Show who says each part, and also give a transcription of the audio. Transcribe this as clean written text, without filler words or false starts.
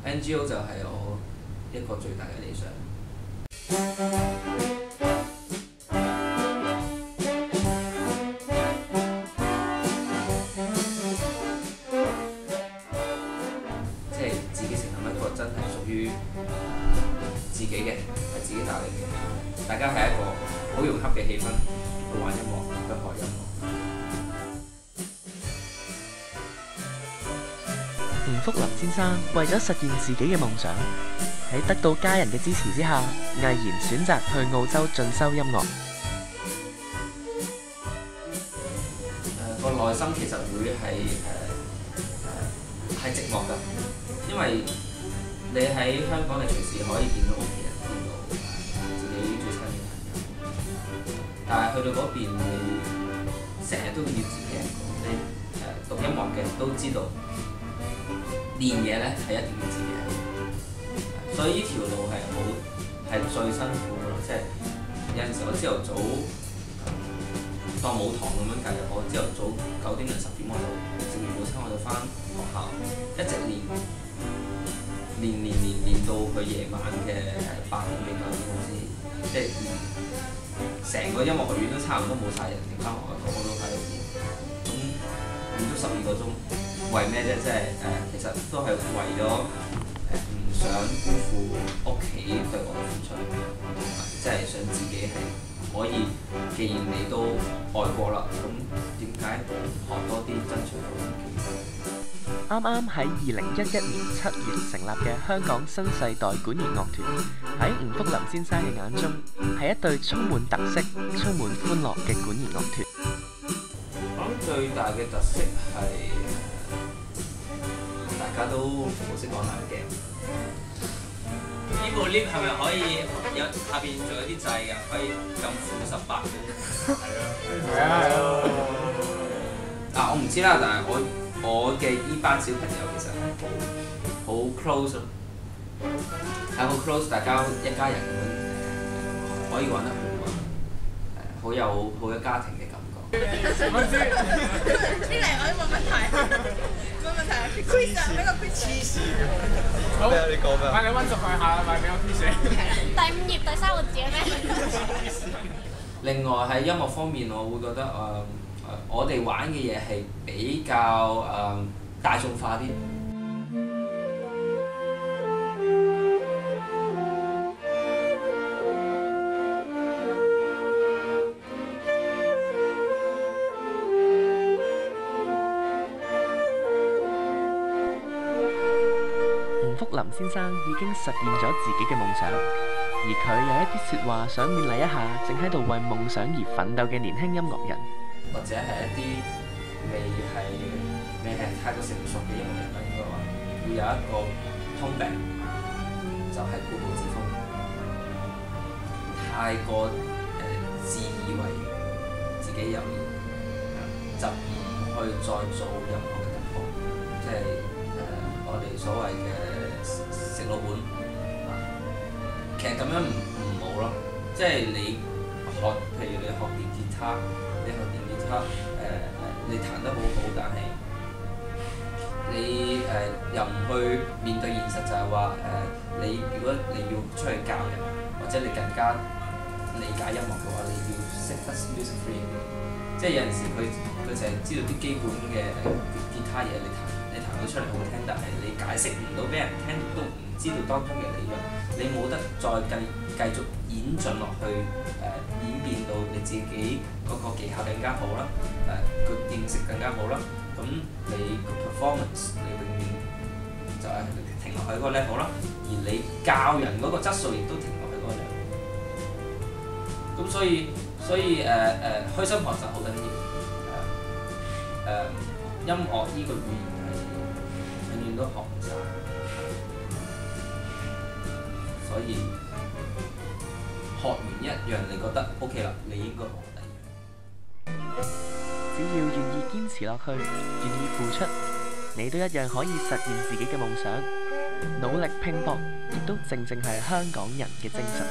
Speaker 1: NGO 就係我一個最大嘅理想。即係自己成立一個真係屬於自己嘅，係自己打理嘅，大家係一個好融洽嘅氣氛去玩音樂，去學音樂。
Speaker 2: 吳福林先生為咗實現自己嘅夢想，喺得到家人嘅支持之下，毅然選擇去澳洲進修音樂。
Speaker 1: 個內心其實會係寂寞㗎，因為你喺香港，你隨時可以見到屋企人，見到自己最親嘅朋友，但係去到嗰邊，你成日都要自己一個。你讀音樂嘅都知道，練嘢咧係一定要自己一個，所以呢條路係最辛苦嘅咯。即係有陣時我朝頭早當冇堂咁樣計，我朝頭早9點零10點我就食完早餐我就翻學校，一直練到佢夜晚嘅8點幾9點好似，即係成個音樂學院都差唔多冇晒人，翻學個個都喺度練，咁練咗12個鐘，為咩啫？即係其實都係為咗唔想辜負屋企對我嘅付出，即係想自己係可以，既然你都外國啦，咁點解學多啲爭取到自己？
Speaker 2: 啱啱喺2011年7月成立嘅香港新世代管弦樂團，喺吳福林先生嘅眼中係一隊充滿特色、充滿歡樂嘅管弦樂團。
Speaker 1: 我諗最大嘅特色係大家都好識講冷嘅。
Speaker 3: 呢部 lift 係咪可以有下邊仲有啲掣㗎？可以撳-18嘅？
Speaker 4: 係啊。
Speaker 1: 我唔知啦，但係我嘅依班小朋友其實係好 close 咯，係好 close， 大家一家人咁樣可以玩得好有家庭嘅感覺。
Speaker 4: 我知。
Speaker 5: 邊嚟？我問問題。問問題。quiz 啊，俾個 quiz。黐線。
Speaker 4: 好。你講咩？你溫熟佢下，咪俾我 quiz。
Speaker 5: 第5頁第3個字係咩？
Speaker 1: 另外喺音樂方面，我會覺得我哋玩嘅嘢係比較大眾化啲。
Speaker 2: 吳福林先生已經實現咗自己嘅夢想，而佢有一啲説話想勉勵一下正喺度為夢想而奮鬥嘅年輕音樂人。
Speaker 1: 或者係一啲未係太過成熟嘅音樂人啦，應該話會有一個通病，就係固步自封，太過自以為自己有嘢，就唔去再做任何嘅突破，即係我哋所謂嘅食老本其實咁樣唔好咯，即係你譬如你學電吉他。你彈得好好，但係你又唔去面對現實，就係話如果你要出去教人，或者你更加理解音樂嘅話，你要識得 music theory。即係有陣時佢淨係知道啲基本嘅吉他嘢，你彈到出嚟好聽，但係你解釋唔到俾人聽，都唔知道當中嘅理論，你冇得再繼續演進落去，演變到你自己嗰個技巧更加好啦，個認識更加好啦，咁你個 performance 你永遠就係停落去嗰個 level 啦，而你教人嗰個質素亦都停落去嗰個 level。咁所以虛心學習好緊要，音樂呢個語言係永遠都學唔晒，所以學完一樣你覺得 OK 啦，你應該學第二樣。
Speaker 2: 只要願意堅持落去，願意付出，你都一樣可以實現自己嘅夢想。努力拼搏，亦都正係香港人嘅精神。